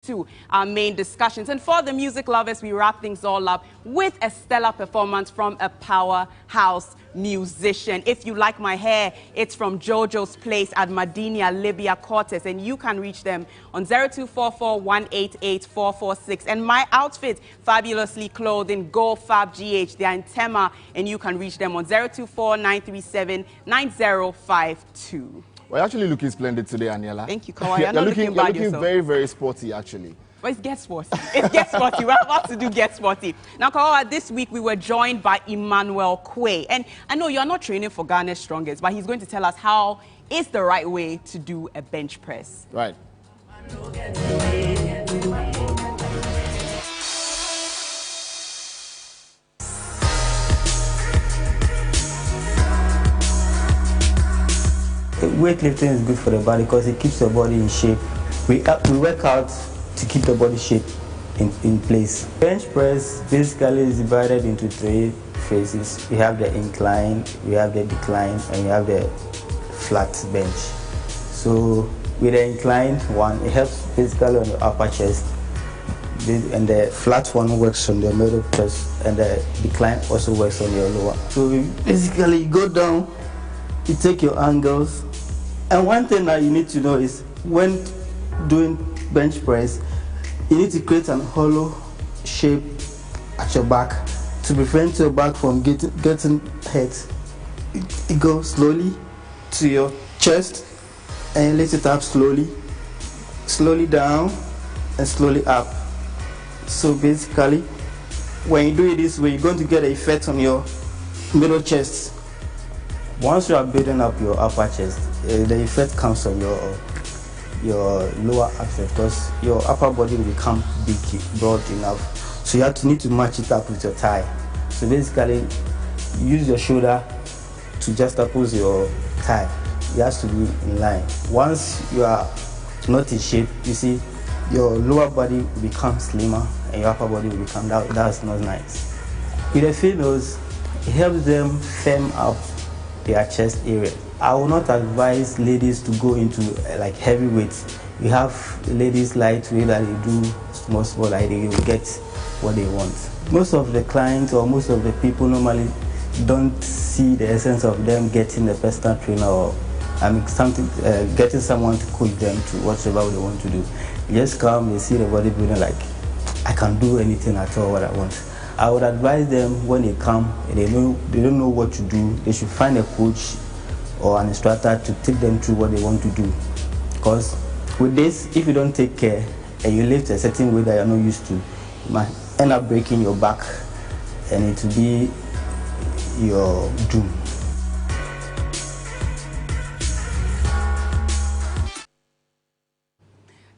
to our main discussions. And for the music lovers, we wrap things all up with a stellar performance from a powerhouse musician. If you like my hair, it's from Jojo's Place at Madinia, Libya, Cortes, and you can reach them on 0244-188-446. And my outfit, fabulously clothed in Gold Fab GH, they are in Tema, and you can reach them on 024-937-9052. Well, you're actually looking splendid today, Aniela. Thank you, Kawa. You're looking very, very sporty, actually. But it's Get Sporty. It's Get Sporty. We're about to do Get Sporty. Now, Kawawa, this week we were joined by Emmanuel Quay. And I know you're not training for Ghana's Strongest, but he's going to tell us how is the right way to do a bench press. Right. Weightlifting is good for the body because it keeps your body in shape. We work out to keep the body shape in place. Bench press basically is divided into 3 phases. We have the incline, we have the decline, and we have the flat bench. So with the incline one, it helps basically on your upper chest, and the flat one works on the middle chest, and the decline also works on your lower. So basically you go down, you take your angles, and one thing that you need to know is when doing bench press, you need to create an hollow shape at your back to prevent your back from getting hurt. It goes slowly to your chest and lift it up slowly down and slowly up. So basically, when you do it this way, you're going to get an effect on your middle chest. Once you are building up your upper chest, the effect comes on your lower aspect because your upper body will become big, broad enough. So you need to match it up with your thigh. So basically, use your shoulder to just oppose your thigh. It has to be in line. Once you are not in shape, you see, your lower body will become slimmer and your upper body will become down. That's not nice. With the females, it helps them firm up their chest area. I will not advise ladies to go into like heavy weights. We have ladies lightweight that they do small, like they will get what they want. Most of the clients or most of the people normally don't see the essence of them getting a personal trainer or getting someone to coach them to whatever they want to do. You just come and see the bodybuilding like, I can do anything at all what I want. I would advise them when they come and they don't know what to do, they should find a coach or an instructor to take them through what they want to do. Because with this, if you don't take care and you lift a certain way that you're not used to, you might end up breaking your back and it will be your doom.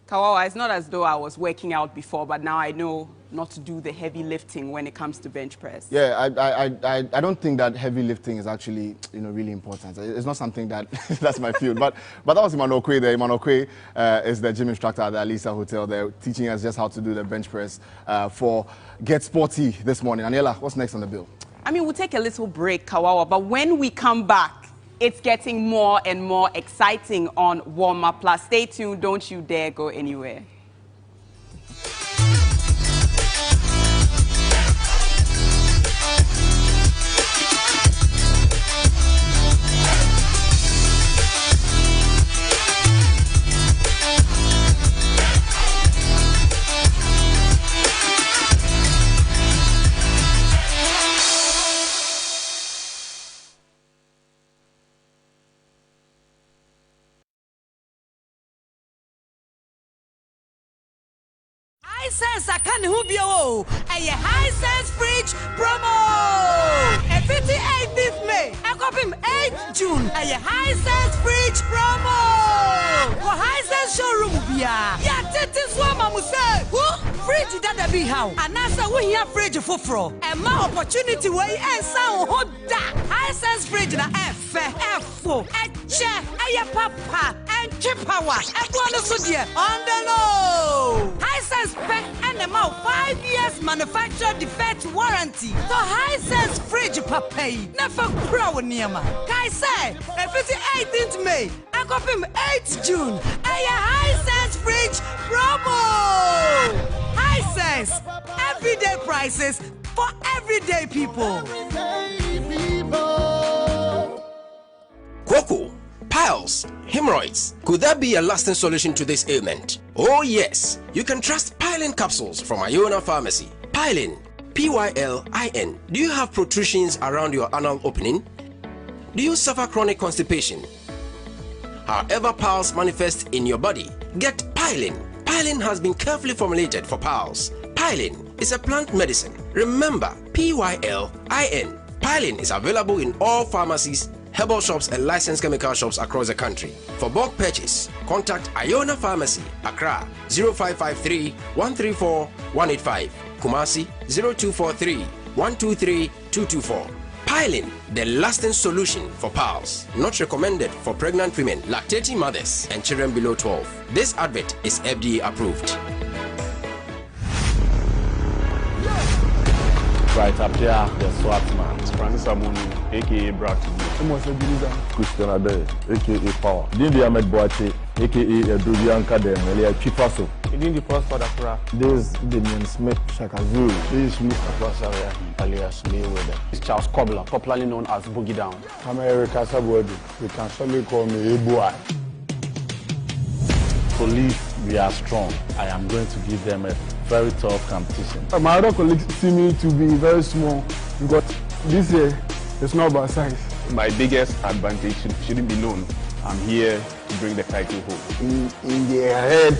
Kawawa, it's not as though I was working out before, but now I know not to do the heavy lifting when it comes to bench press. Yeah, I don't think that heavy lifting is actually, really important. It's not something that that's my field. But that was Emmanuel Quay there. Emmanuel Quay is the gym instructor at the Alisa Hotel. They're teaching us just how to do the bench press for Get Sporty this morning. Aniela, what's next on the bill? I mean, we'll take a little break, Kawawa, but when we come back, it's getting more and more exciting on Warm Up Plus. Stay tuned. Don't you dare go anywhere. Hisense akan hubio a Hisense fridge promo. A 58th May, a copy 8th June, a Hisense fridge promo. For Hisense showroom bia. Ya tetis wa mamuse. Fridge that be how. Anasa we here fridge foforo. A ma opportunity way and sound hoda. Hisense fridge na F4, H, a papa, and chip power. A bonus on the low. Hisense and the 5 years manufacturer defect warranty. So Hisense fridge papay never grow nearma. Kai say, 18th May, I got him 8th June. A Hisense fridge promo. prices for everyday people. Cocoa, piles, hemorrhoids. Could that be a lasting solution to this ailment? Oh yes, you can trust Pylin capsules from Iona Pharmacy. Pylin, P-Y-L-I-N. Do you have protrusions around your anal opening? Do you suffer chronic constipation? However piles manifest in your body, get Pylin. Pylin has been carefully formulated for piles. Pylin is a plant medicine. Remember, P-Y-L-I-N. Pylin is available in all pharmacies, herbal shops and licensed chemical shops across the country. For bulk purchase, contact Iona Pharmacy, Accra 0553 134 185, Kumasi 0243 123 224. Pylin, the lasting solution for piles. Not recommended for pregnant women, lactating mothers, and children below 12. This advert is FDA approved. Right, Appiah, the SWAT man. Francis Amoni, aka Bratton. Christian Ade, aka Power. Dindi Ahmed Boache, aka Edubian Kadem, Elia Chifaso. Dindi Post for the Kura. This is Damian Smith Shakazuru. This is Smith Akwasari, alias Mayweather. It's Charles Cobbler, popularly known as Boogie Down. I'm Erica Sabodi. You can surely call me Eboy. Police, we are strong. I am going to give them a very tough competition. My other colleagues see me to be very small because this year it's not about size. My biggest advantage shouldn't be known. I'm here to bring the title home. In their head,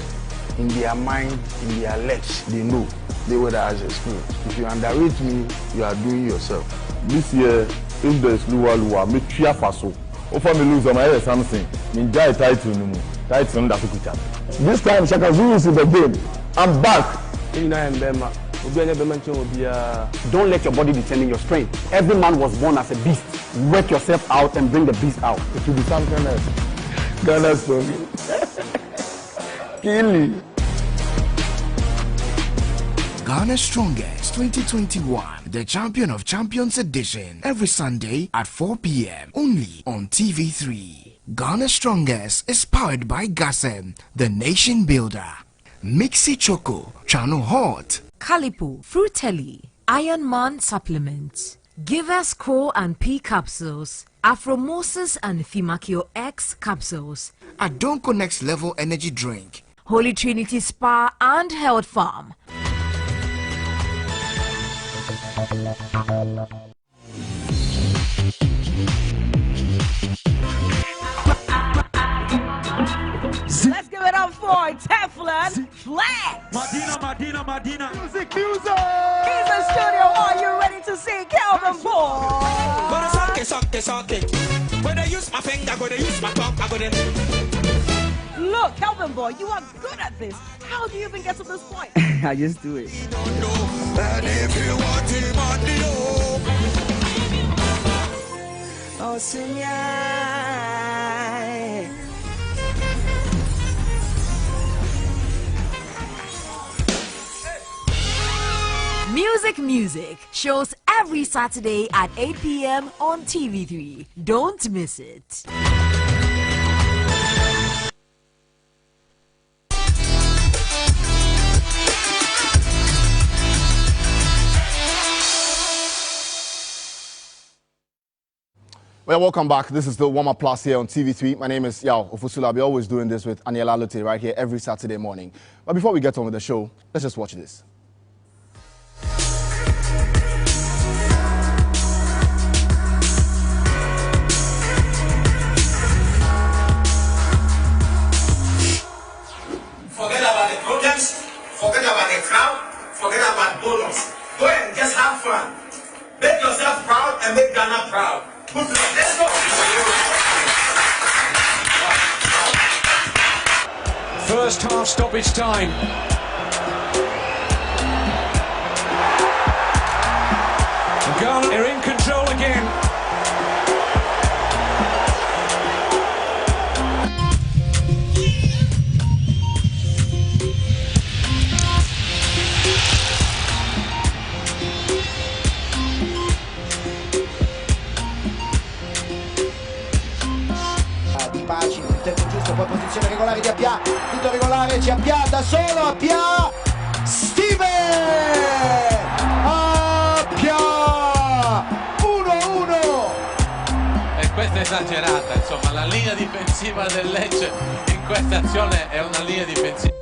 in their mind, in their legs, they know. They would have experience. If you underrate me, you are doing yourself. This year, if there is Lua, me cheer faso. Offer me lose on my head something. Enjoy title no more. Title that's a this time Shakazuru is in the game. I'm back. Don't let your body determine your strength. Every man was born as a beast. Work yourself out and bring the beast out. It will be something else. Ghana song. Kill it. Ghana Strongest 2021, the Champion of Champions edition, every Sunday at 4 p.m. only on TV3. Ghana Strongest is powered by Gasem, the nation builder. Mixi Choco, Channel Hot, Calipo, Fruitelli, Iron Man supplements, Give Us Core and P capsules, Afromosis and Thimakio X capsules, Adonko Next Level Energy Drink, Holy Trinity Spa and Health Farm. Let's give it up for Teflon Flat. Madina. Music user. He's in studio. Are you ready to see Kelvin Boy? Suck it. When I use my finger, when I use my tongue, I'm gonna. Look, Kelvin Boy, you are good at this. How do you even get to this point? I just do it. And if you want it, Oh, Sunya. Music shows every Saturday at 8 p.m. on TV3. Don't miss it. Well, welcome back. This is the warm-up plus here on TV3. My name is Yao Ofusula. I'll be always doing this with Aniela Lotte right here every Saturday morning. But before we get on with the show, let's just watch this. forget about the problems, forget about the crowd, forget about bonus. Go and just have fun. Make yourself proud and make Ghana proud. Let's go. First half stoppage time. Ghana are in control again. Giusto, poi posizione regolare di Appiah, tutto regolare, c'è Appiah da solo, Appiah, Steven! esagerata, insomma, la linea difensiva del Lecce in questa azione è una linea difensiva.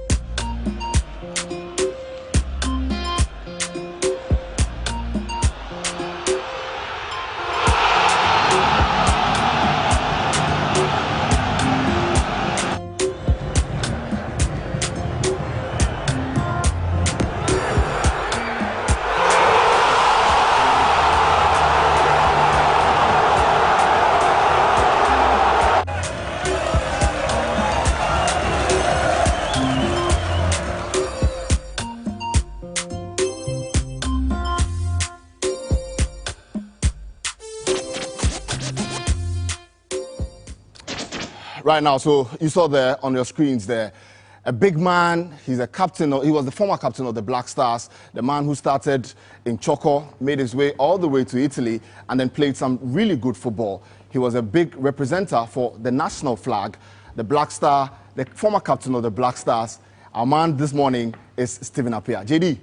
Right now, so you saw there on your screens there, a big man. He's a captain. He was the former captain of the Black Stars, the man who started in Choco, made his way all the way to Italy, and then played some really good football. He was a big representative for the national flag, the Black Star, the former captain of the Black Stars. Our man this morning is Stephen Appiah. JD.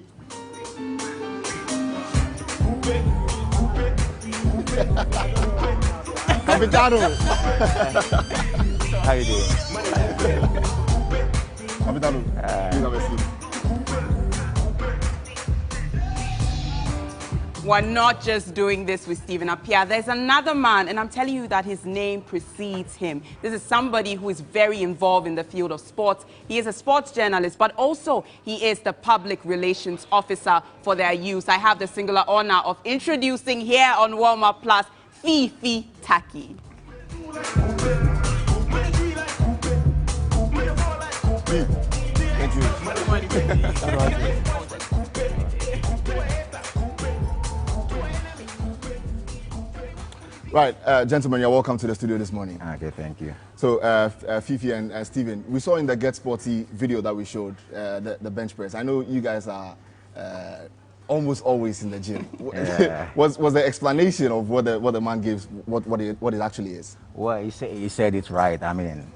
Capitano. How you doing? Capitano. We're not just doing this with Stephen Appiah. There's another man, and I'm telling you that his name precedes him. This is somebody who is very involved in the field of sports. He is a sports journalist, but also he is the public relations officer for their use. I have the singular honor of introducing here on Warm Up Plus, Fifi Taki. Thank you. Right, gentlemen, you're welcome to the studio this morning. Okay, thank you. So, Fifi and Stephen, we saw in the Get Sporty video that we showed, the bench press. I know you guys are almost always in the gym. Yeah. was the explanation of what the man gives what it actually is? Well, he said it right. I mean,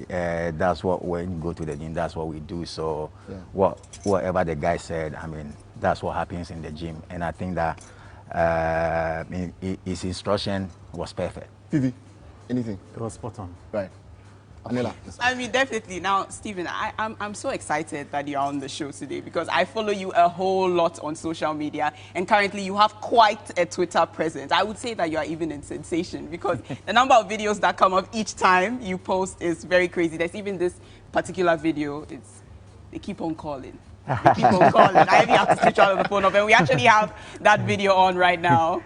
that's what, when you go to the gym, that's what we do. So yeah. Whatever the guy said, I mean, that's what happens in the gym. And I think that his instruction was perfect. Fifi, anything? It was spot on. Right. Anila. I mean, definitely. Now, Stephen, I'm so excited that you're on the show today because I follow you a whole lot on social media, and currently you have quite a Twitter presence. I would say that you are even in sensation because the number of videos that come up each time you post is very crazy. There's even this particular video. They keep on calling. They keep on calling. I even have to switch out of the phone off, and we actually have that video on right now.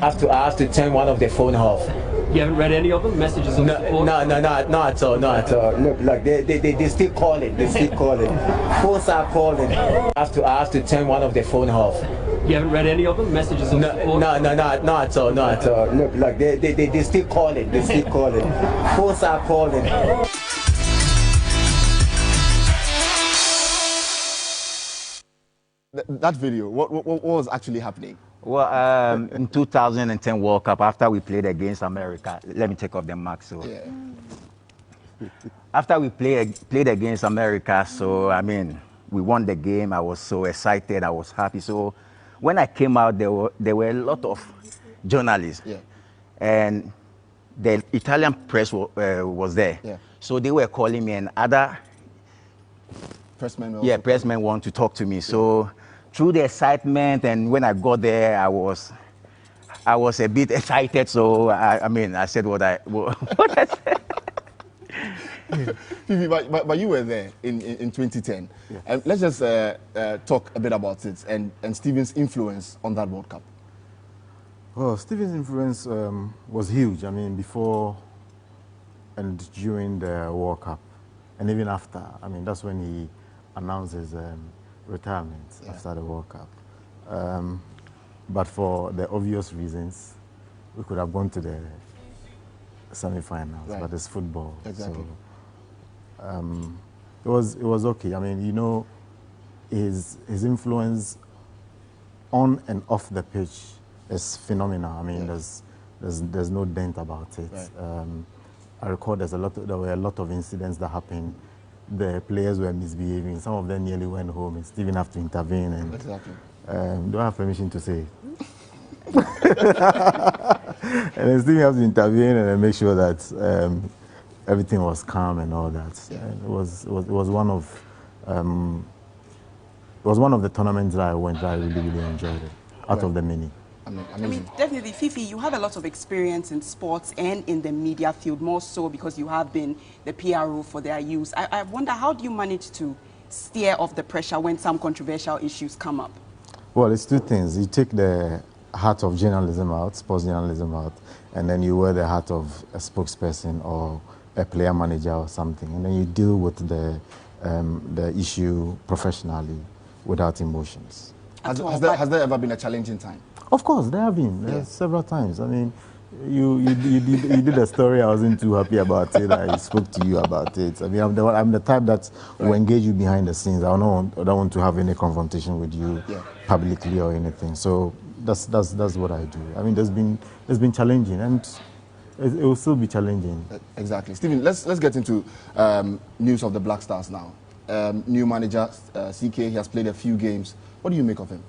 I have to turn one of the phone off. You haven't read any of them? Messages of support? No, not at all, not at all. Look, they still calling. They still calling. Phones are calling. I have to turn one of the phone off. You haven't read any of them? Messages of support? No, not at all, not at all. Look, they still calling. They still calling. Phones are calling. That video, what was actually happening? Well, in 2010 World Cup, after we played against America, let me take off the mask. So, after we played against America, so I mean, we won the game. I was so excited. I was happy. So, when I came out, there were a lot of journalists, and the Italian press was there. Yeah. So they were calling me, and other pressmen want to talk to me. So. Through the excitement, and when I got there, I was a bit excited. So I mean, I said what I said. Fifi, but you were there in 2010. Yeah. Let's just talk a bit about it and Stephen's influence on that World Cup. Well, Stephen's influence was huge. I mean, before and during the World Cup, and even after. I mean, that's when he announced his retirement after the World Cup. But for the obvious reasons, we could have gone to the semi-finals, but it's football. Exactly. So, It was okay. I mean, you know, his influence on and off the pitch is phenomenal. I mean, there's no dent about it. Right. I recall there were a lot of incidents that happened. The players were misbehaving. Some of them nearly went home, and Stephen have to intervene. And exactly. Do I have permission to say? And then Stephen has to intervene and make sure that everything was calm and all that. Yeah. It was one of the tournaments that I went that I really enjoyed it. Out of the many. I mean, definitely, Fifi, you have a lot of experience in sports and in the media field, more so because you have been the PRO for their use. I wonder, how do you manage to steer off the pressure when some controversial issues come up? Well, it's two things. You take the hat of journalism out, sports journalism out, and then you wear the hat of a spokesperson or a player manager or something, and then you deal with the issue professionally without emotions. Has there ever been a challenging time? Of course, there have been several times. I mean, you did a story. I wasn't too happy about it. I spoke to you about it. I mean, I'm the type that will engage you behind the scenes. I don't want to have any confrontation with you publicly or anything. So that's what I do. I mean, there's been challenging, and it will still be challenging. Exactly, Stephen. Let's get into news of the Black Stars now. New manager CK. He has played a few games. What do you make of him?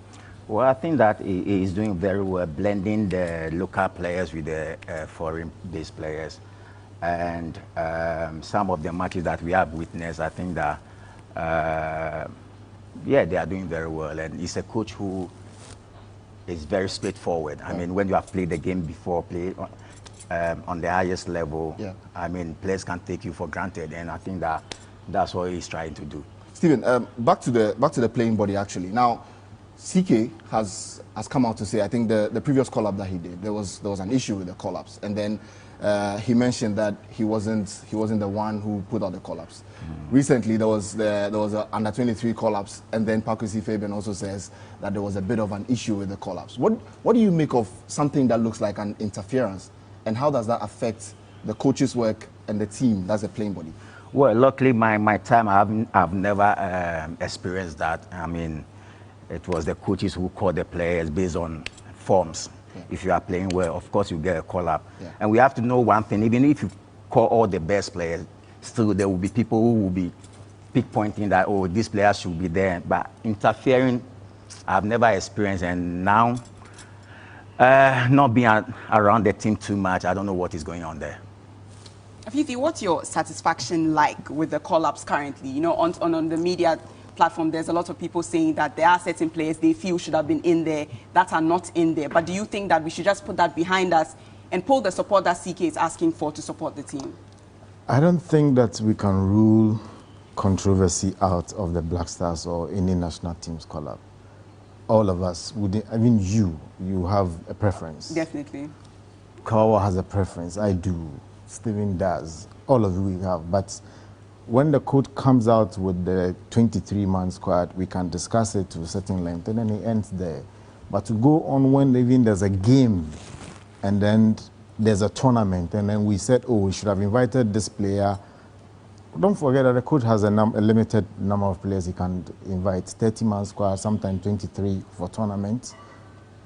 Well, I think that he is doing very well, blending the local players with the foreign-based players. And some of the matches that we have witnessed, I think that, they are doing very well. And he's a coach who is very straightforward. I mean, when you have played the game before, play on the highest level, I mean, players can take you for granted. And I think that that's what he's trying to do. Stephen, back to the playing body, actually. Now, CK has come out to say, I think the previous call-up that he did, there was an issue with the call-ups, and then he mentioned that he wasn't the one who put out the call-ups. Recently, there was a under-23 call-ups, and then Pakusi Fabian also says that there was a bit of an issue with the call-ups. What do you make of something that looks like an interference, and how does that affect the coach's work and the team, that's the playing body? Well, luckily, my time, I've never experienced that. I mean, it was the coaches who call the players based on forms. If you are playing well, of course you get a call-up. And we have to know one thing, even if you call all the best players, still there will be people who will be pinpointing that, oh, this player should be there. But interfering, I've never experienced, and now, not being around the team too much, I don't know what is going on there. Fifi, what's your satisfaction like with the call-ups currently? You know, on the media platform, there's a lot of people saying that there are certain players they feel should have been in there that are not in there. But do you think that we should just put that behind us and pull the support that CK is asking for to support the team? I don't think that we can rule controversy out of the Black Stars or any national team's call-up. All of us, I mean, you have a preference. Definitely. Kawa has a preference. I do. Stephen does. All of you have. But when the coach comes out with the 23-man squad, we can discuss it to a certain length, and then it ends there. But to go on when even there's a game, and then there's a tournament, and then we said, oh, we should have invited this player. Don't forget that the coach has a limited number of players he can invite. 30-man squad, sometimes 23 for tournaments.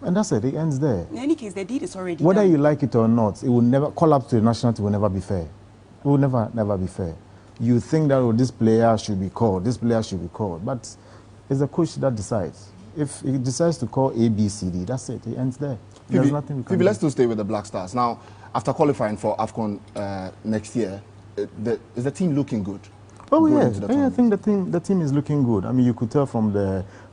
And that's it, it ends there. In any case, the deed is already Whether done. you like it or not, it will never, call up to the national team will never be fair. It will never be fair. You think that, oh, this player should be called, this player should be called, but it's the coach that decides. If he decides to call A, B, C, D, that's it, it ends there. There's nothing we can do. Let's still stay with the Black Stars. Now, after qualifying for AFCON next year, is the team looking good? Oh, yeah, I think the team is looking good. I mean, you could tell from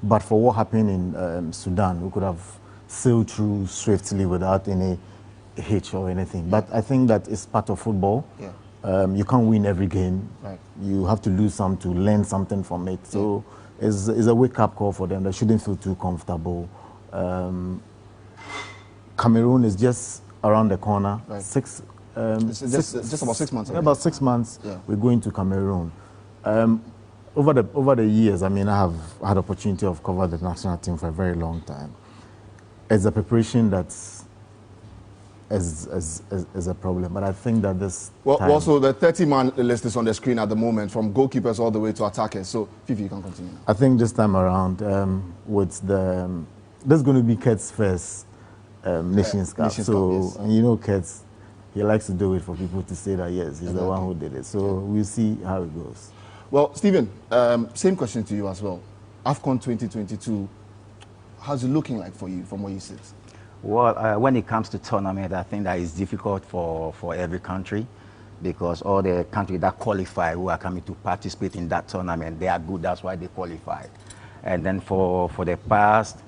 but for what happened in Sudan, we could have sailed through swiftly without any hitch or anything. But I think that it's part of football. Yeah. You can't win every game. Right. You have to lose some to learn something from it. So it's a wake-up call for them. They shouldn't feel too comfortable. Cameroon is just around the corner. Right. It's just about 6 months. About 6 months, we're going to Cameroon. Over the years, I mean, I have had opportunity of covering the national team for a very long time. It's a preparation that's is a problem. But I think that this Well, time, also the 30-man list is on the screen at the moment, from goalkeepers all the way to attackers. So, Fifi, you can continue. I think this time around, with the this is going to be Kurt's first Nations Cup. So, and you know, Kurt, he likes to do it for people to say that yes, he's the one who did it. So we'll see how it goes. Well, Stephen, same question to you as well. AFCON 2022, how's it looking like for you from where you sit? Well, when it comes to tournament, I think that it's difficult for every country, because all the countries that qualify who are coming to participate in that tournament, they are good, that's why they qualify. And then for the past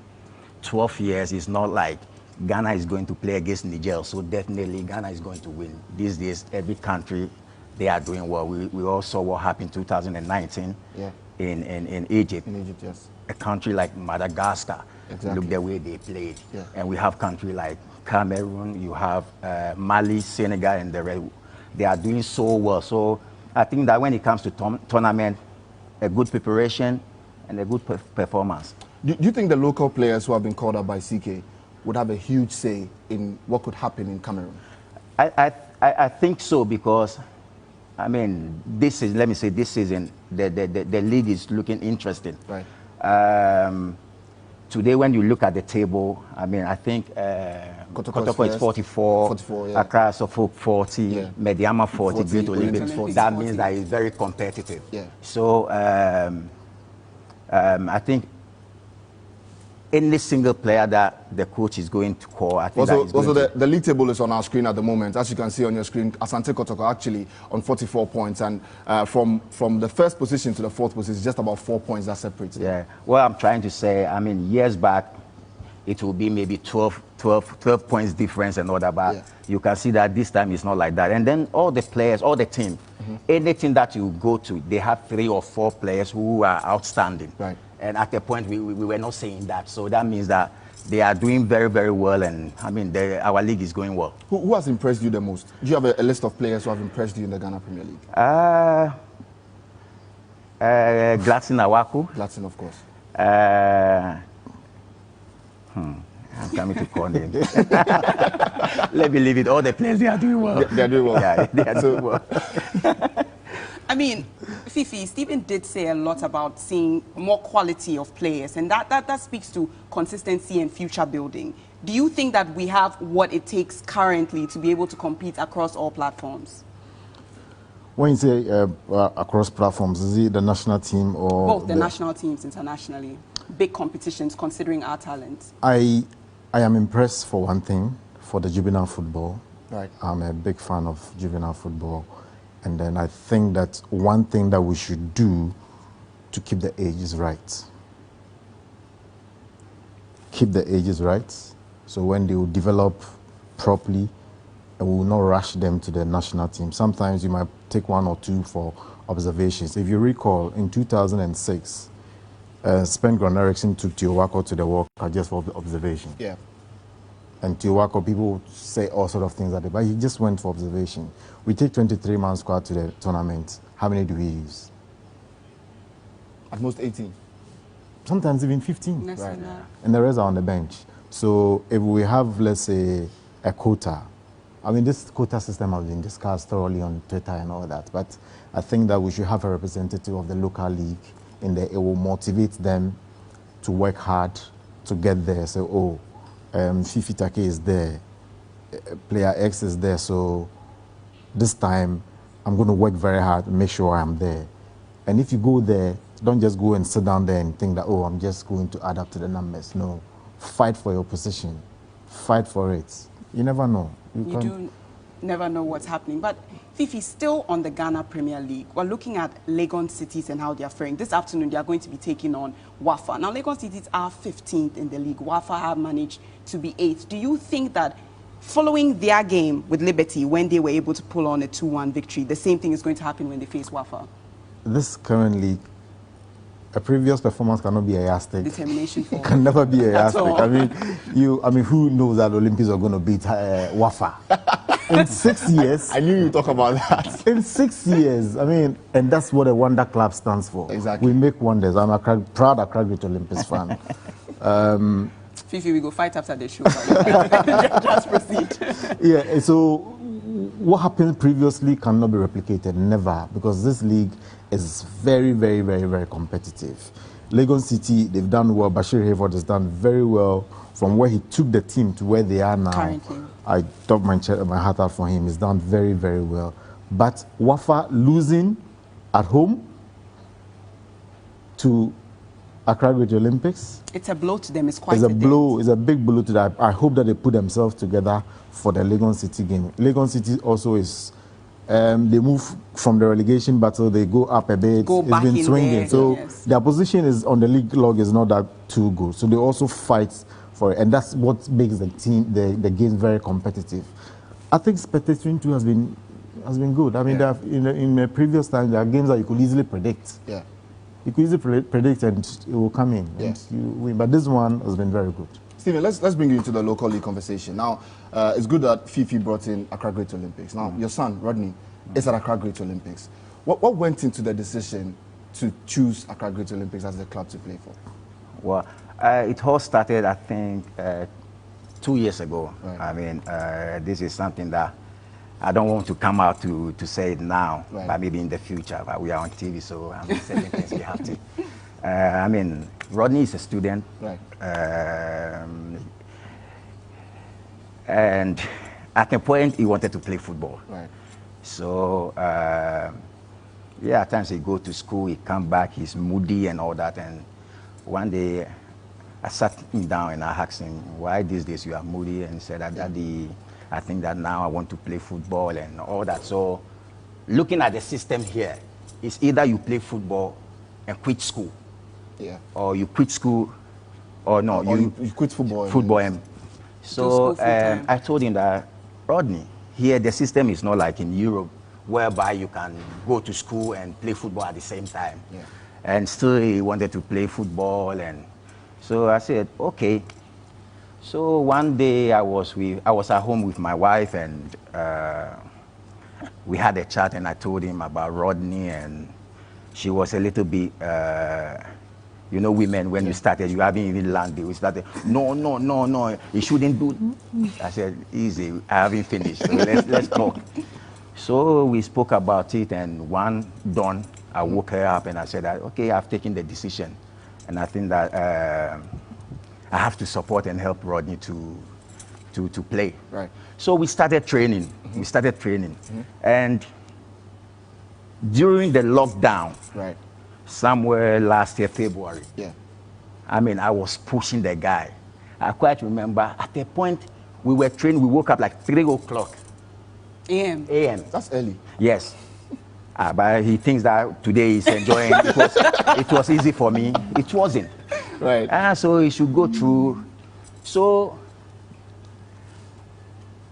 12 years, it's not like Ghana is going to play against Niger, so definitely Ghana is going to win. These days, every country, they are doing well. We all saw what happened in 2019 in Egypt. In Egypt, yes. A country like Madagascar, look the way they played. Yeah. And we have countries like Cameroon, you have Mali, Senegal, and the rest. They are doing so well. So I think that when it comes to tournament, a good preparation and a good performance. Do you think the local players who have been called up by CK would have a huge say in what could happen in Cameroon? I think so, because, I mean, this is, let me say, this season, the league is looking interesting. Right. Today, when you look at the table, I mean, I think Kotoko is 44, yeah. Accra Suffolk 40, Yeah. Mediama 40, Great Olympics 40. That 40. means that it's very competitive. Yeah. So I think any single player that the coach is going to call, I think the league table is on our screen at the moment. As you can see on your screen, Asante Kotoko actually on 44 points, and from the first position to the fourth position, just about 4 points that separates. Yeah. What I'm trying to say, I mean, years back, it will be maybe 12 points difference and all that, but you can see that this time it's not like that. And then all the players, all the team, anything that you go to, they have 3 or 4 players who are outstanding. Right. And at the point, we were not saying that. So that means that they are doing very, very well. And I mean, our league is going well. Who has impressed you the most? Do you have a list of players who have impressed you in the Ghana Premier League? Gladson Awaku. Gladson, of course. I'm coming to call names. Let me leave it. All the players, they are doing well. They are doing well. Yeah, they are doing well. I mean, Fifi, Stephen did say a lot about seeing more quality of players, and that speaks to consistency and future building. Do you think that we have what it takes currently to be able to compete across all platforms? When you say across platforms, is it the national team or both the national teams internationally? Big competitions, considering our talent. I am impressed, for one thing, for the juvenile football. Right. I'm a big fan of juvenile football. And then I think that one thing that we should do to keep the ages right. Keep the ages right. So when they will develop properly, and we will not rush them to the national team. Sometimes you might take 1 or 2 for observations. If you recall, in 2006, Spen Grand Eriksson took Teowako to the World Cup just for observation. Yeah. And Teowako, people say all sort of things like that, but he just went for observation. We take 23-man squad to the tournament. How many do we use? At most 18. Sometimes even 15. Right. And the rest are on the bench. So if we have, let's say, a quota, I mean, this quota system has been discussed thoroughly on Twitter and all that, but I think that we should have a representative of the local league in there. It will motivate them to work hard to get there. So, oh, Fifi Take is there, player X is there, so this time I'm going to work very hard and make sure I'm there. And if you go there, don't just go and sit down there and think that, oh, I'm just going to add up to the numbers. No, fight for your position, fight for it. You never know. You do never know what's happening. But Fifi, still on the Ghana Premier League, we're looking at Legon Cities and how they are faring. This afternoon, they are going to be taking on Wafa. Now, Legon Cities are 15th in the league. Wafa have managed to be 8th. Do you think that following their game with Liberty, when they were able to pull on a 2-1 victory, the same thing is going to happen when they face Wafa? This current league, a previous performance cannot be a yardstick. Determination for can never be a yardstick. I mean, who knows that the Olympics are going to beat Wafa? In 6 years. I knew you'd talk about that. In 6 years, I mean, and that's what a Wonder Club stands for. Exactly. We make wonders. I'm a proud Accra Great Olympics fan. Fifi, we go fight after the show. Just proceed. Yeah, so what happened previously cannot be replicated, never, because this league is very, very, very, very competitive. Lagos City, they've done well. Bashir Hayford has done very well from where he took the team to where they are now. Currently. I top my hat out for him. He's done very, very well. But Wafa losing at home to Accra Great Olympics. It's a blow to them. It's quite a blow. It's a big blow to that. I hope that they put themselves together for the Lagos City game. Lagos City also is. They move from the relegation battle. They go up a bit. It's been swinging. There, so yes. their position is on the league log is not that too good. So they also fight for it, and that's what makes the team, the games very competitive. I think spectating too has been good. I mean, in the previous times there are games that you could easily predict. Yeah. You could easily predict and it will come in. Yeah. And you win. But this one has been very good. Stephen, let's bring you into the local league conversation. Now, it's good that Fifi brought in Accra Great Olympics. Now, your son, Rodney, is at Accra Great Olympics. What went into the decision to choose Accra Great Olympics as the club to play for? Well, it all started, I think, 2 years ago. Right. I mean, this is something that I don't want to come out to say it now, right. but maybe in the future. But we are on TV, so I mean, certain things we have to. I mean, Rodney is a student. Right. And at a point, he wanted to play football. Right. So, yeah, at times he go to school, he come back, he's moody and all that. And one day, I sat him down and I asked him, why these days you are moody? And he said, Daddy, I think that now I want to play football and all that. So, looking at the system here, it's either you play football and quit school, yeah, or you quit school, or no, or you quit football. Football. And so I told him that, Rodney, here the system is not like in Europe, whereby you can go to school and play football at the same time. Yeah. And still he wanted to play football, and so I said, okay. So one day I was at home with my wife, and we had a chat, and I told him about Rodney, and she was a little bit, you know, women, when you started, you haven't even landed. We started, no, you shouldn't do. I said, easy, I haven't finished, so let's talk. So we spoke about it, and one dawn, I woke her up, and I said, okay, I've taken the decision, and I think that I have to support and help Rodney to play. Right. So we started training. We started training, and during the lockdown, right, somewhere last year, February, yeah, I mean, I was pushing the guy. I quite remember at a point we were training. We woke up like 3 o'clock a.m. That's early. Yes. But he thinks that today he's enjoying. It was easy for me. It wasn't. Right. So he should go through. So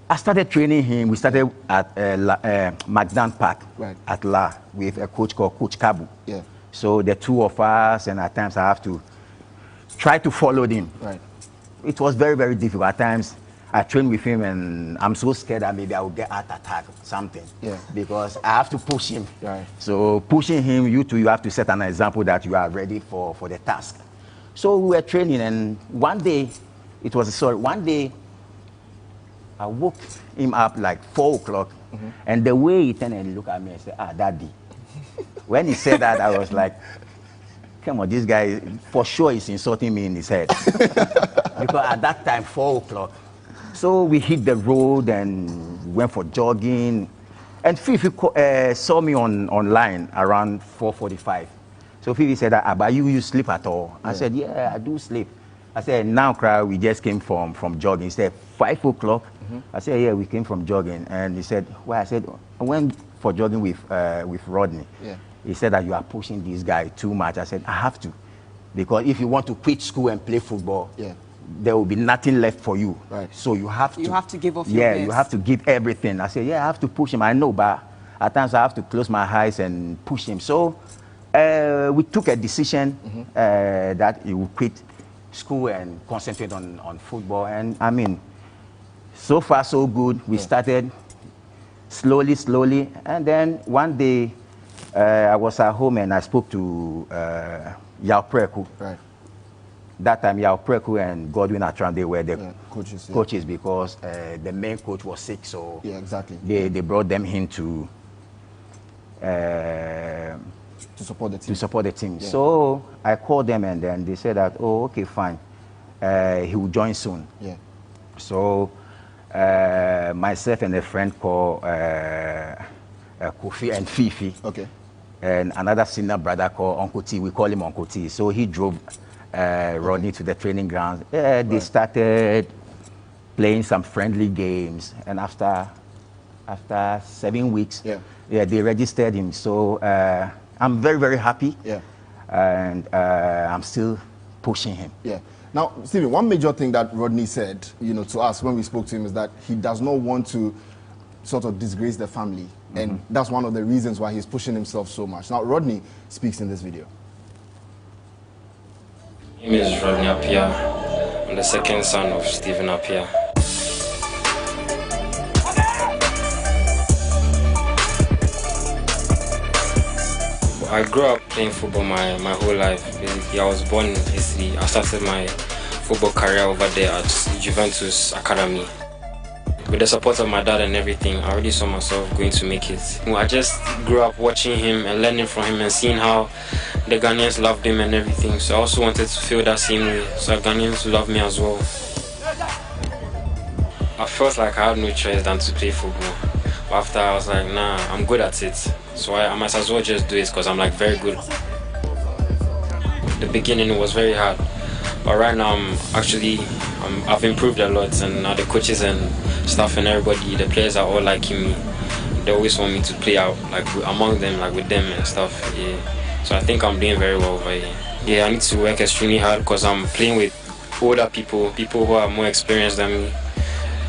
I started training him. We started at McDan Park, right, at La, with a coach called Coach Kabu. Yeah. So the two of us, and at times I have to try to follow him. Right. It was very, very difficult. At times I train with him, and I'm so scared that maybe I will get heart attack or something. Yeah. Because I have to push him. Right. So pushing him, you have to set an example that you are ready for the task. So we were training, and one day I woke him up like 4 o'clock, and the way he turned and looked at me and said, Daddy. When he said that, I was like, come on, this guy, for sure is insulting me in his head. Because at that time, 4 o'clock. So we hit the road and went for jogging. And Fifi saw me online around 4:45. So Fifi said, but you sleep at all? I said, yeah, I do sleep. I said, now, we just came from jogging. He said, 5 o'clock? I said, yeah, we came from jogging. And he said, well, I said, I went for jogging with Rodney. Yeah. He said that you are pushing this guy too much. I said, I have to. Because if you want to quit school and play football, there will be nothing left for you. Right. So you have to. You have to give off your best. Yeah, you have to give everything. I said, yeah, I have to push him. I know, but at times I have to close my eyes and push him. So we took a decision that he would quit school and concentrate on football. And I mean, so far so good. We started slowly. And then one day I was at home and I spoke to Yao Preku. Right. that time, Preku and Godwin Atran, they were the coaches, because the main coach was sick. So yeah, exactly. They brought them in to support the team. To support the team. Yeah. So I called them, and then they said that, oh, okay, fine. He will join soon. Yeah. So myself and a friend called Kofi and Fifi. Okay. And another senior brother called Uncle T. We call him Uncle T. So he drove Rodney to the training grounds. They started playing some friendly games, and after 7 weeks, they registered him. So I'm very, very happy. Yeah. And I'm still pushing him. Yeah. Now, Stephen, one major thing that Rodney said, to us when we spoke to him is that he does not want to sort of disgrace the family. And that's one of the reasons why he's pushing himself so much. Now, Rodney speaks in this video. My name is Rodney Appiah. I'm the second son of Stephen Appiah. I grew up playing football my whole life. Basically, I was born in Italy. I started my football career over there at Juventus Academy. With the support of my dad and everything, I already saw myself going to make it. I just grew up watching him and learning from him and seeing how the Ghanaians loved him and everything. So I also wanted to feel that same way, so Ghanaians love me as well. I felt like I had no choice than to play football. But after I was like, nah, I'm good at it. So I might as well just do it because I'm like very good. The beginning it was very hard. But right now I've improved a lot, and now the coaches and staff and everybody, the players are all liking me. They always want me to play out like among them, like with them and stuff. Yeah. So I think I'm doing very well over here. Yeah, I need to work extremely hard because I'm playing with older people who are more experienced than me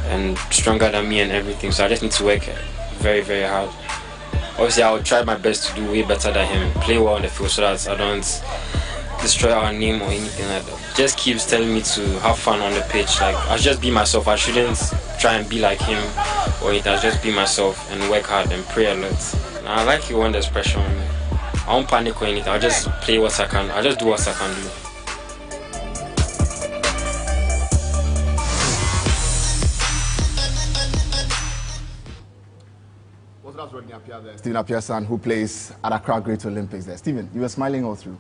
and stronger than me and everything. So I just need to work very, very hard. Obviously, I will try my best to do way better than him, play well on the field so that I don't destroy our name or anything like that. Just keeps telling me to have fun on the pitch. Like, I should just be myself. I shouldn't try and be like him or anything. I just be myself and work hard and pray a lot. And I like it when there's pressure on me. I won't panic or anything. I'll just play what I can. I'll just do what I can do. That's Rodney Appiah there. Stephen Appiah's son, who plays at Accra Great Olympics there. Stephen, you were smiling all through.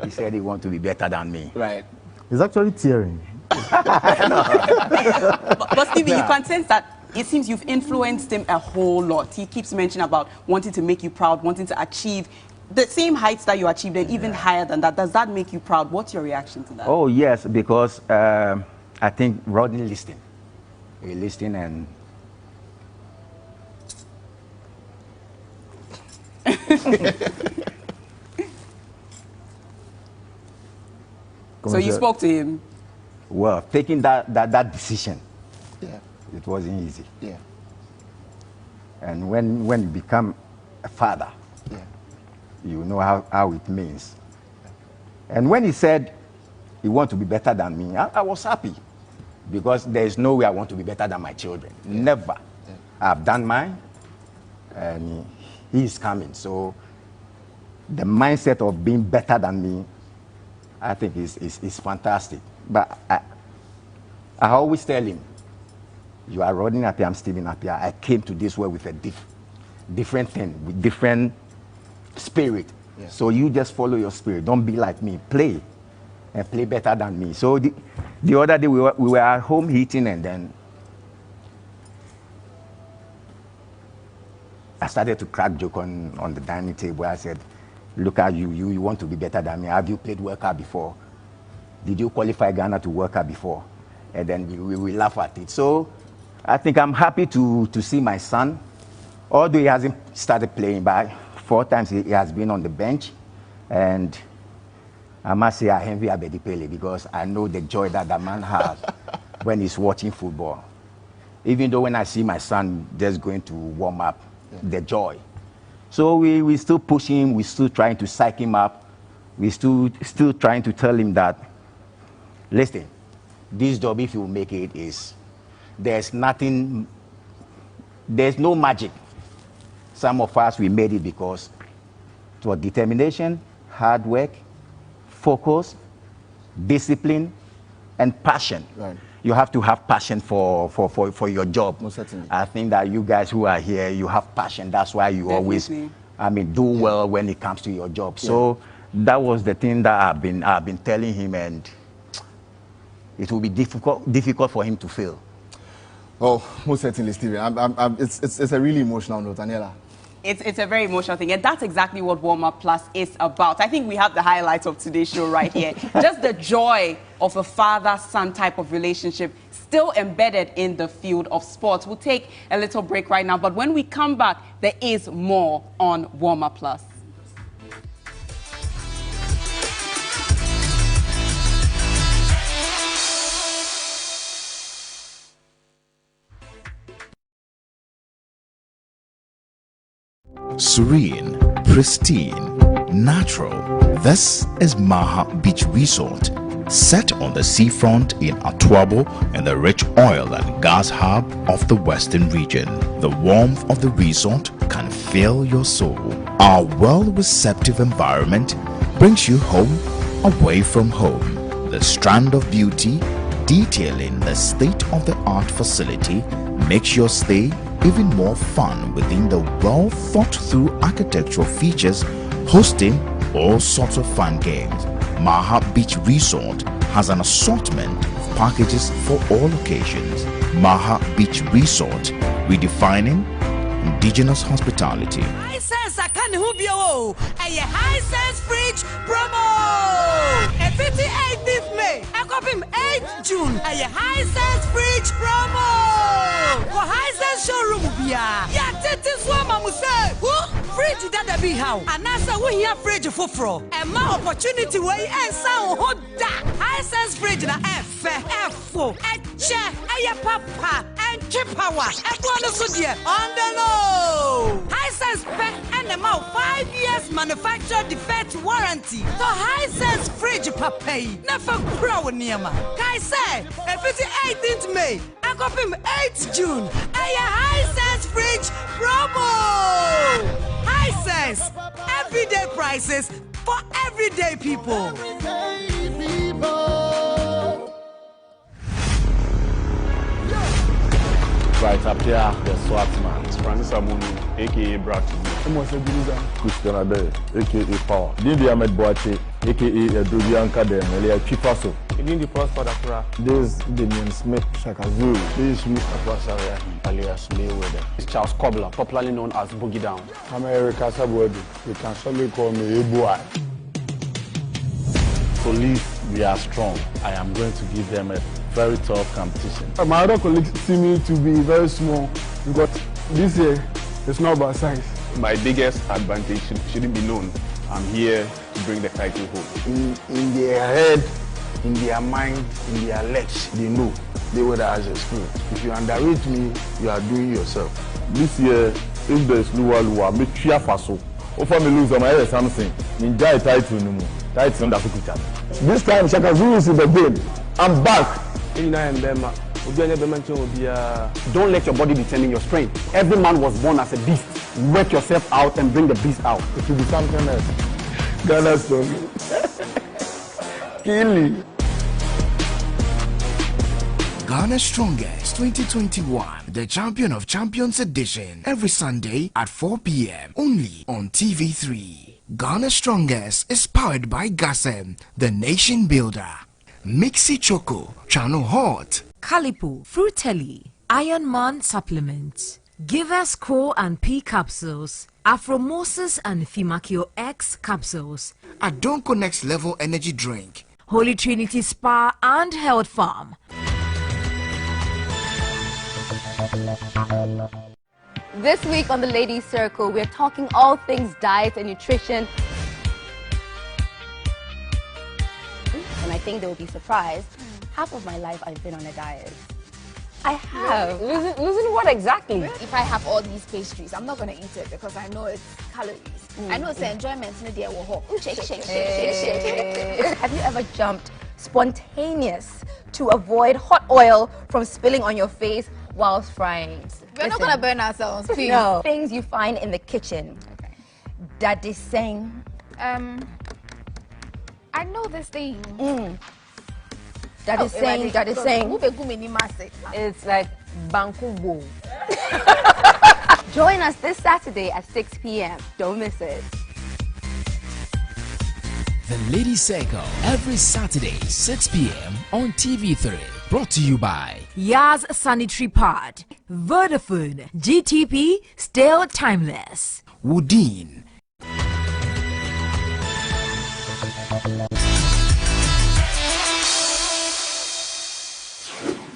He said he wants to be better than me. Right. He's actually tearing. But Stephen, you can sense that it seems you've influenced him a whole lot. He keeps mentioning about wanting to make you proud, wanting to achieve the same heights that you achieved and even higher than that. Does that make you proud? What's your reaction to that? Oh, yes, because I think Rodney listened. He listened and... So you spoke to him? Well, taking that decision, it wasn't easy. Yeah. And when you become a father, you know how it means. And when he said he wants to be better than me, I was happy. Because there is no way I want to be better than my children. Never. I've done mine, and he is coming. So the mindset of being better than me, I think is fantastic. But I always tell him, you are Rodney Appiah, I'm Stephen Appiah. I came to this world with a different thing, with different spirit. Yeah. So you just follow your spirit. Don't be like me. Play, and play better than me. So the other day we were at home eating, and then I started to crack joke on the dining table. I said, look at you want to be better than me. Have you played World Cup before? Did you qualify Ghana to World Cup before? And then we laugh at it. So I think I'm happy to see my son, although he hasn't started playing, but 4 times he has been on the bench. And I must say I envy Abedi Pele because I know the joy that man has when he's watching football. Even though when I see my son just going to warm up, the joy. So we still push him, we still trying to psych him up, we still trying to tell him that, listen, this job, if you make it, there's no magic. Some of us, we made it because it was determination, hard work, focus, discipline, and passion. Right. You have to have passion for your job. Most certainly. I think that you guys who are here, you have passion. That's why you always, do well when it comes to your job. So that was the thing that I've been telling him, and it will be difficult for him to fail. Oh, most certainly, Stephen. It's a really emotional note, Daniela. It's a very emotional thing, and that's exactly what Warm Up Plus is about. I think we have the highlights of today's show right here. Just the joy of a father-son type of relationship still embedded in the field of sports. We'll take a little break right now, but when we come back, there is more on Warm Up Plus. Serene, pristine, natural. This is Maha Beach Resort, set on the seafront in Atuabo and the rich oil and gas hub of the western region. The warmth of the resort can fill your soul. Our well-receptive environment brings you home away from home. The strand of beauty detailing the state-of-the-art facility makes your stay even more fun within the well-thought-through architectural features, hosting all sorts of fun games. Maha Beach Resort has an assortment of packages for all occasions. Maha Beach Resort, redefining indigenous hospitality. Hisense Akanhubio, a Hisense fridge promo. A 58th May, I copy 8 June, a Hisense fridge promo. For Hisense showroom, yeah, this one, Mamuse. Fridge that be how, and answer we here fridge for fro. And my opportunity way and sound hot that. Hisense fridge na F4, a chair, a papa, and chip power, and one so dear on the low. Hisense pet and the mouth 5 years manufacturer defect warranty. So Hisense fridge papa, never crow near Kai say, a 58th May, I copy 8 June, a Hisense fridge promo. Hisense, everyday prices for everyday people. Right, Appiah, the SWAT man. Francis Amunu, aka Bratton. Christian Ade, aka Power. Dindi Ahmed Boache, aka Adobianka de Melia Chipaso. Dindi Prosper Dakura. This is Damian Smith Shakazuru. This is Smith Akwasari, alias Mayweather. It's Charles Cobbler, popularly known as Boogie Down. I'm Erica Sabuedu. You can surely call me a boy. Police, we are strong. I am going to give them a very tough competition. My other colleagues see me to be very small because this year it's not about size. My biggest advantage shouldn't be known. I'm here to bring the title home. In their head, in their mind, in their legs, they know they were as experience. If you underrate me, you are doing yourself. This year, if there is Luwa, make sure faso. Offer me lose on my head something. Enjoy title no more. Title under Fukucha. This time Shaka Zulu is in the game. I'm back. Don't let your body determine your strength. Every man was born as a beast. Work yourself out and bring the beast out. It will be something else. Ghana strong. Kill Ghana Strongest 2021, the Champion of Champions edition, every Sunday at 4 p.m. only on TV3. Ghana Strongest is powered by Gasem, the nation builder. Mixi Choco, Channel Hot, Calipo, Fruitelli, Iron Man supplements, Give Us Core and P capsules, Afromosis and Thimakio X capsules, Adonko Next Level Energy Drink, Holy Trinity Spa and Health Farm. This week on the Ladies Circle, we're talking all things diet and nutrition. And I think they will be surprised. Half of my life I've been on a diet. I have. Losing what exactly? If I have all these pastries, I'm not going to eat it because I know it's calories. I know it's enjoyment. Shake. Have you ever jumped spontaneous to avoid hot oil from spilling on your face whilst frying? We're not going to burn ourselves, please. No. Things you find in the kitchen. Okay. Daddy saying. I know this thing. That is saying. It's like Bankubo. Join us this Saturday at 6 p.m. Don't miss it. The Lady Circle, every Saturday, 6 p.m. on TV3. Brought to you by Yaz Sanitary Pad, Vodafone, GTP, still timeless. Woodin.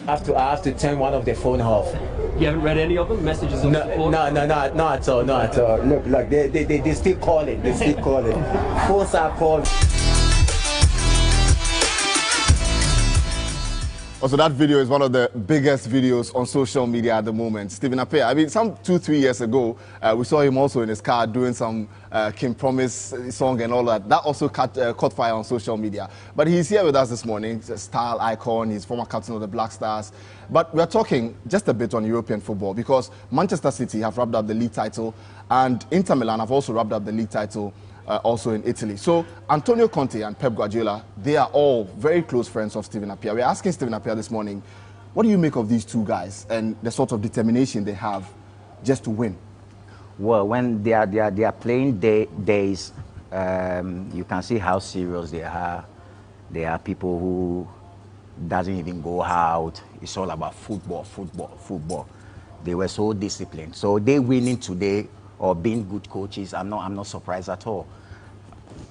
I have to turn one of the phone off. You haven't read any of them? Messages of support? No, not at all, not at all. Look, like they still calling. They still calling. Phones are calling. Also, that video is one of the biggest videos on social media at the moment. Stephen Appiah. I mean, some 2-3 years ago, we saw him also in his car doing some King Promise song and all that. That also caught fire on social media. But he's here with us this morning. He's a style icon. He's former captain of the Black Stars. But we're talking just a bit on European football because Manchester City have wrapped up the league title and Inter Milan have also wrapped up the league title also in Italy. So Antonio Conte and Pep Guardiola, they are all very close friends of Stephen Appiah. We're asking Stephen Appiah this morning, what do you make of these two guys and the sort of determination they have just to win? Well, when they are playing days, you can see how serious they are. They are people who doesn't even go out. It's all about football. They were so disciplined. So they winning today or being good coaches, I'm not surprised at all.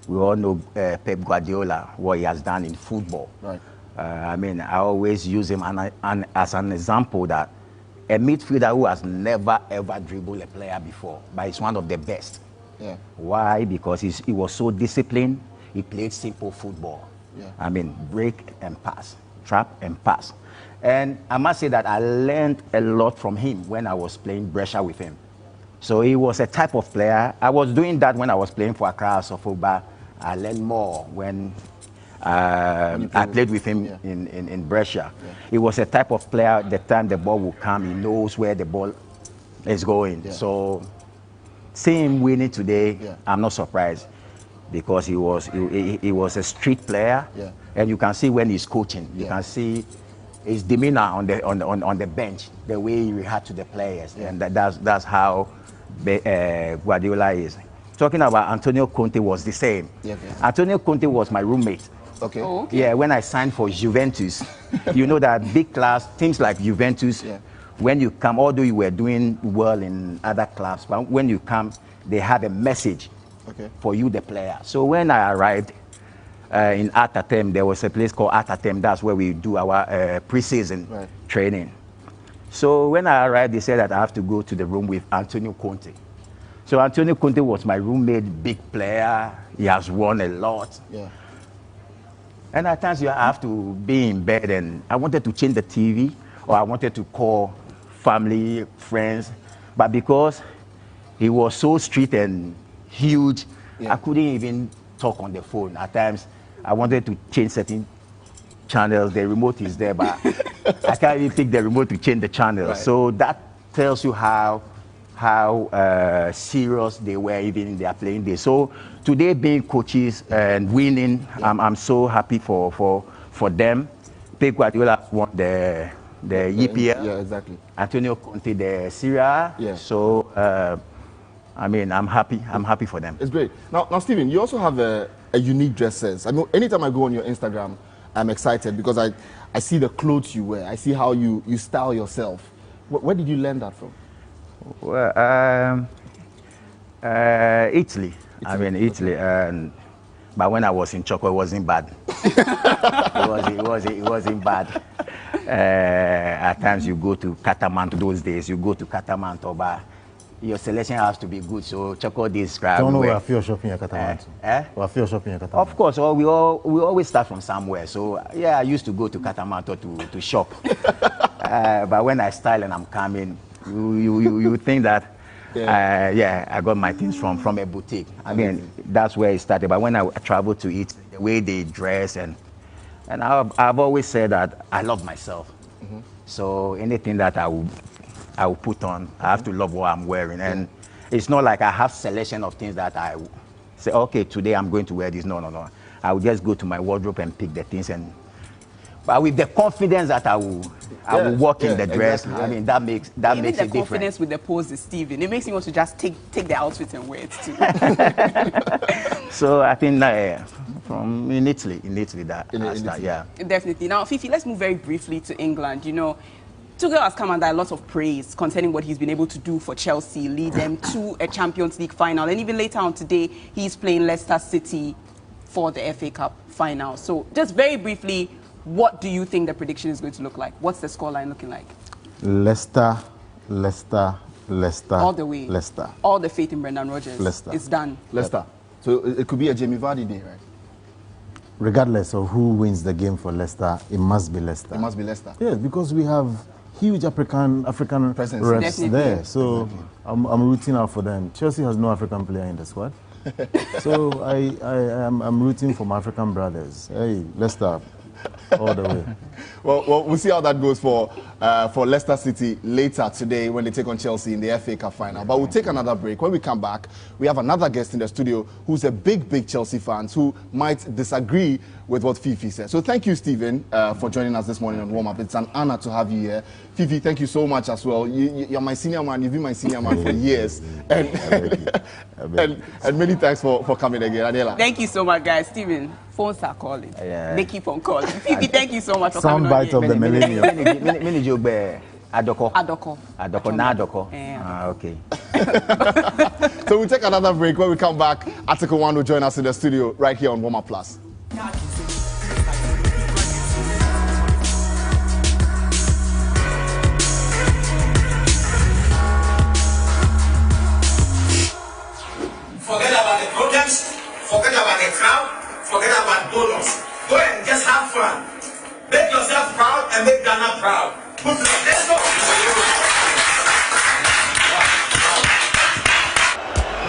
We all know Pep Guardiola, what he has done in football. Right. I mean, I always use him as an example that a midfielder who has never ever dribbled a player before, but he's one of the best. Yeah. Why? Because he was so disciplined. He played simple football. Yeah. I mean, break and pass, trap and pass. And I must say that I learned a lot from him when I was playing Brescia with him. So he was a type of player. I was doing that when I was playing for Accra, but I learned more when I played with him in Brescia. Yeah. He was a type of player, the time the ball will come, he knows where the ball is going. Yeah. So seeing him winning today, I'm not surprised because he was a street player. Yeah. And you can see when he's coaching, you can see his demeanor on the bench, the way he reacts to the players. Yeah. And that's how Guardiola is. Talking about Antonio Conte was the same. Yeah, yeah. Antonio Conte was my roommate. Okay. Oh, okay. Yeah, when I signed for Juventus, you know that big class teams like Juventus, when you come, although you were doing well in other clubs, but when you come, they have a message for you, the player. So when I arrived in Atatem, there was a place called Atatem. That's where we do our pre-season training. So when I arrived, they said that I have to go to the room with Antonio Conte. So Antonio Conte was my roommate, big player. He has won a lot. Yeah. And at times you have to be in bed and I wanted to change the TV or I wanted to call family, friends. But because he was so strict and huge, I couldn't even talk on the phone. At times I wanted to change certain channels. The remote is there, but I can't even pick the remote to change the channel. Right. So that tells you how serious they were even in their playing days. So today being coaches and winning, I'm so happy for them. Pep Guardiola won the EPL. Yeah, exactly. Antonio Conte the Serie A. Yeah. So I mean, I'm happy for them. It's great. Now Stephen, you also have a unique dress sense. I mean, anytime I go on your Instagram, I'm excited because I see the clothes you wear. I see how you style yourself. Where did you learn that from? Well, Italy. I mean, Italy. But when I was in Choco, it wasn't bad. it wasn't bad. At times you go to Catamanto those days. You go to Catamanto, but your selection has to be good. So Choco described. Don't know where I feel shopping at Catamanto. Where I feel shopping at Catamanto. Of course, we always start from somewhere. So yeah, I used to go to Catamanto to shop. But when I style and I'm coming, you think that I got my things from a boutique. I mean, that's where it started. But when I traveled to Italy, the way they dress and I've always said that I love myself. Mm-hmm. So anything that I will put on, I have to love what I'm wearing. And it's not like I have selection of things that I say, okay, today I'm going to wear this. No. I will just go to my wardrobe and pick the things and but with the confidence that I will walk in the dress. Exactly, I mean, that makes a difference. The confidence with the poses, Stephen. It makes me want to just take the outfit and wear it too. So I think from in Italy, yeah. Definitely. Now, Fifi, let's move very briefly to England. You know, Tuchel has come under a lot of praise concerning what he's been able to do for Chelsea, lead them to a Champions League final, and even later on today, he's playing Leicester City for the FA Cup final. So, just very briefly, what do you think the prediction is going to look like? What's the scoreline looking like? Leicester. All the way. Leicester. All the faith in Brendan Rodgers. Leicester. It's done. Leicester. So it could be a Jamie Vardy day, right? Regardless of who wins the game for Leicester, it must be Leicester. It must be Leicester. Yes, because we have huge African presence reps there. So I'm rooting out for them. Chelsea has no African player in the squad. So I'm rooting for my African brothers. Hey, Leicester, all the way. Well, we'll see how that goes for Leicester City later today when they take on Chelsea in the FA Cup final. But we'll take another break. When we come back, we have another guest in the studio who's a big Chelsea fan who might disagree with what Fifi said. So thank you, Stephen, for joining us this morning on Warm Up. It's an honor to have you here. Fifi, thank you so much as well. You're my senior man. You've been my senior man for years. And many thanks for coming again. Adela. Thank you so much, guys. Stephen, phones are calling. Yeah. They keep on calling. Fifi, thank you so much for coming on. Soundbite of the millennium. Adoko. Okay. So we'll take another break. When we come back, Article 1 will join us in the studio right here on Warm Up Plus. Forget about the protest, forget about the crowd, forget about bonus. Go and just have fun. Make yourself proud and make Ghana proud. Let's go.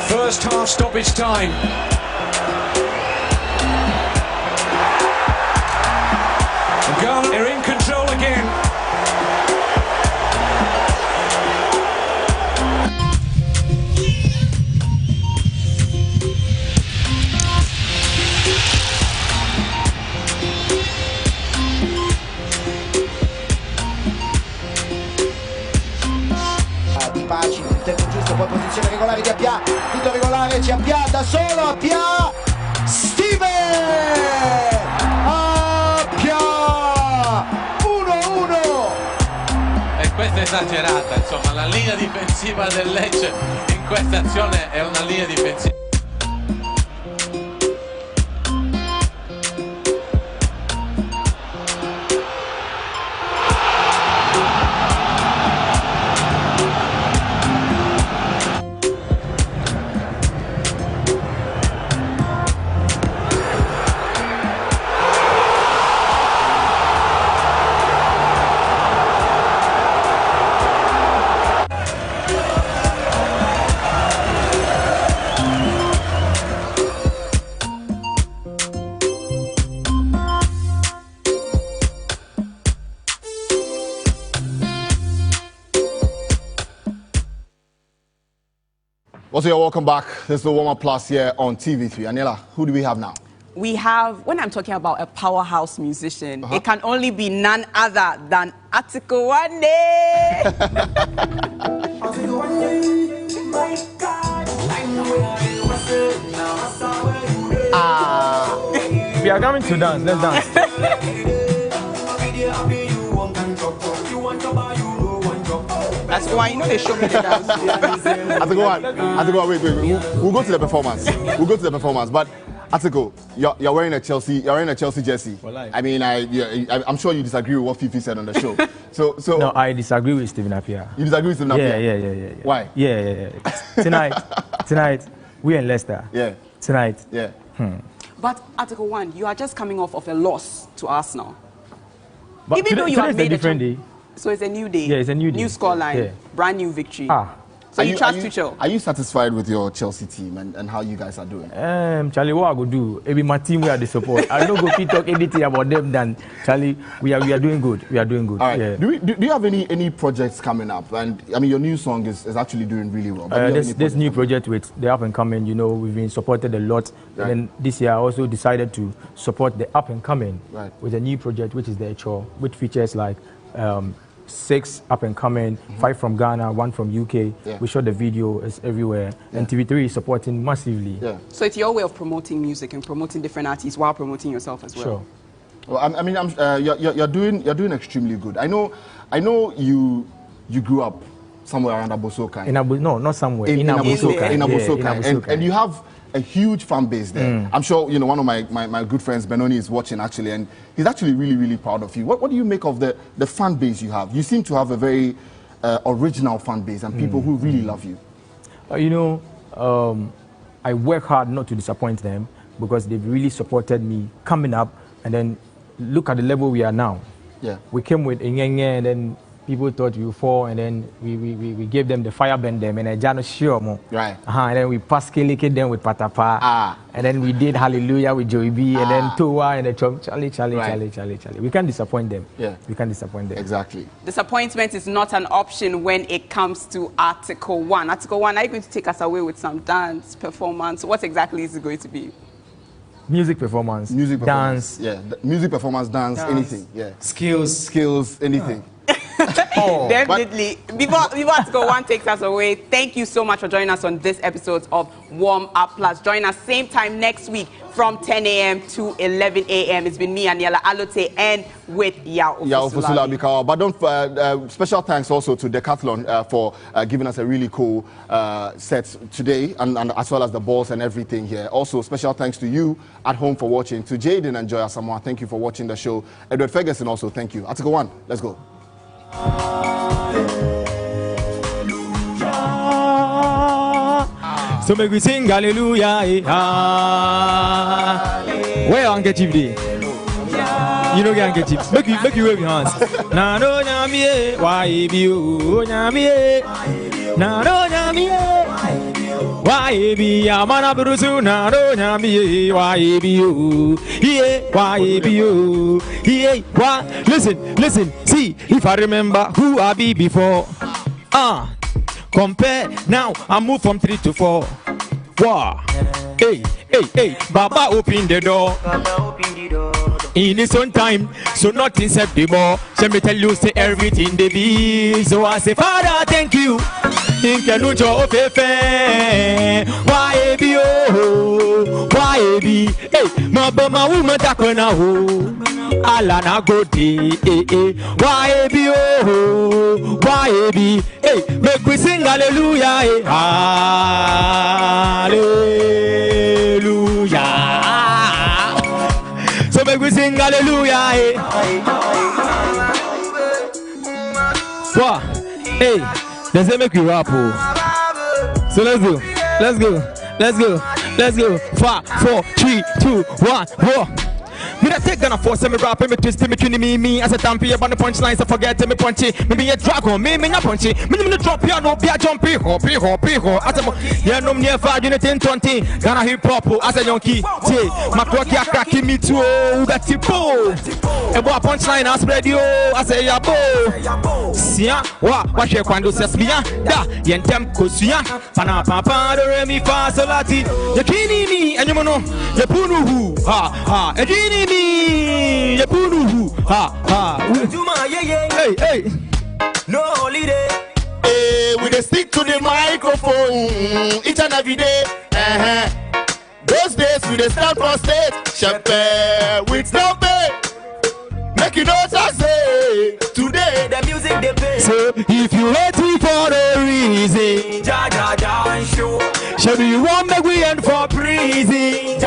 First half stoppage time. Ghana are in control again. Facile, il tempo giusto, poi posizione regolare di Appiah, tutto regolare, c'è Appiah da solo, Appiah, Steven! Appiah! 1-1! E questa è esagerata, insomma, la linea difensiva del Lecce in questa azione è una linea difensiva. Also, you're welcome back. This is the Warm Up Plus here on TV3. Anela, who do we have now? We have, when I'm talking about a powerhouse musician, it can only be none other than Article 1. We are coming to dance. Let's dance. That's why you know they show me the dance. Atiko, wait. We'll go to the performance. But Atiko, you're wearing a Chelsea jersey. I mean, I'm sure you disagree with what Fifi said on the show. So no, I disagree with Stephen Appiah. You disagree with Stephen Appiah? Yeah. Why? Yeah. Tonight, we in Leicester. Yeah. Tonight. Yeah. But Article 1, you are just coming off of a loss to Arsenal. But even though you have made a different day. So it's a new day. Yeah, it's a new day. New scoreline, yeah. Brand new victory. So you trust Tuchel? Are you satisfied with your Chelsea team and how you guys are doing? Charlie, what I go do? Maybe my team we are the support. I don't go talk anything about them. Then Charlie, we are doing good. We are doing good. All right. Yeah. Do you have any projects coming up? And I mean, your new song is actually doing really well. This new project with the up and coming, you know, we've been supported a lot. Right. And then this year I also decided to support the up and coming with a new project, which is the Echo, which features like 6 up and coming, 5 from Ghana, 1 from UK. Yeah. We shot the video, it's everywhere. Yeah. And TV3 is supporting massively. Yeah. So it's your way of promoting music and promoting different artists while promoting yourself as well. Sure. Well, I mean, you're doing extremely good. I know you grew up somewhere around Abosoka. No, not somewhere. In Abosoka. And you have a huge fan base there. I'm sure one of my good friends Benoni is watching actually, and he's actually really proud of you. What do you make of the fan base you have? You seem to have a very original fan base and people who really love you. I work hard not to disappoint them because they've really supported me coming up, and then look at the level we are now. Yeah, we came with Ingenge, and then people thought we would fall, and then we gave them the fire bend them, and I just sure more. Right. And then we paskelike them with Patapa. And then we did Hallelujah with Joey B, and then Toa and the Charlie. We can't disappoint them. Yeah. We can't disappoint them. Exactly. Disappointment is not an option when it comes to Article 1. Article 1, are you going to take us away with some dance performance? What exactly is it going to be? Music performance. Dance. Yeah. Music performance, dance, anything. Yeah. Skills, anything. Definitely. Before Article 1 takes us away, thank you so much for joining us on this episode of Warm Up Plus. Join us same time next week from 10 a.m. to 11 a.m. It's been me, Aniela Alote, and with Yao Ofusula Bikawa. But don't special thanks also to Decathlon for giving us a really cool set today, and as well as the balls and everything here. Also, special thanks to you at home for watching. To Jaden and Joy Asamoah, thank you for watching the show. Edward Ferguson also, thank you. Article 1, let's go. So make we sing hallelujah. Where handkerchief dey? You know get handkerchief. Make you wave your hands. Na no nyamie, why be you nyamie? Na no nyamie, why be ya mana brusu? Na no nyamie, why be you? Yeah, why be you? Yeah, why? Listen. See, if I remember who I be before, compare now, I move from 3 to 4. Wow. Hey, Baba open the door. In his own time, so nothing set the more. Let me tell you, say everything they be. So I say, Father, thank you. Inkenucho ofefe. Why be oh? Why be? Hey, mabama woman takona ho. Alana go di. Why be oh? Why be? Hey, make we sing hallelujah. Hallelujah. So make we sing hallelujah. What? Hey, does it make you rap? So let's go. 5, 4, 3, 2, 1, go. Me that take gonna force me rap, me twist me tune me as a tampy about the punchlines. I forget me punchy. Me a dragon, me not punchy. Me drop piano, be a jumpy, hoppy. As a yeah no near 5 unit 20. Gonna hip hop as a yonkey. Say my clock ya cracking me too. That's it, bo. A boy punchline as radio. I say ya bo. Sia wa she quando se smia da yentem kosia pana papa do re mi fa solati. You kidding me and you know you punu hu ha edini me you punu hu ha hey no holiday. Hey, we dey stick to the microphone each and every day. Those days we dey start from stage shepe with no pay. Make you know what say today the music they play. So if you waiting for the reason, show me you want make we end for prison.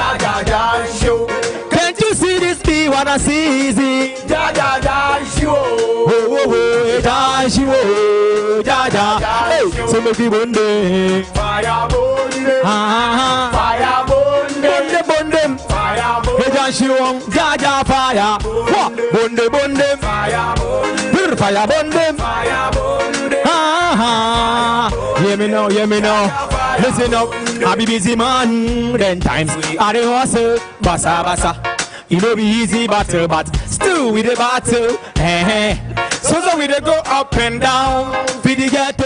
Show. Can't you see this be what I see? Show. Hey, so make you one day. Fire bonde. Fire bonde. Bonde. Fire bonde. Hey, John Shiwong, Jaja fire. What? Bonde. Fire bonde. Fire bonde. Fire bonde. Yeah. hear me now, hear me now. Listen up, I be busy man. Then times I the hustle, bassa bassa. It no be easy battle, but still with the battle. So we dey go up and down. We dey get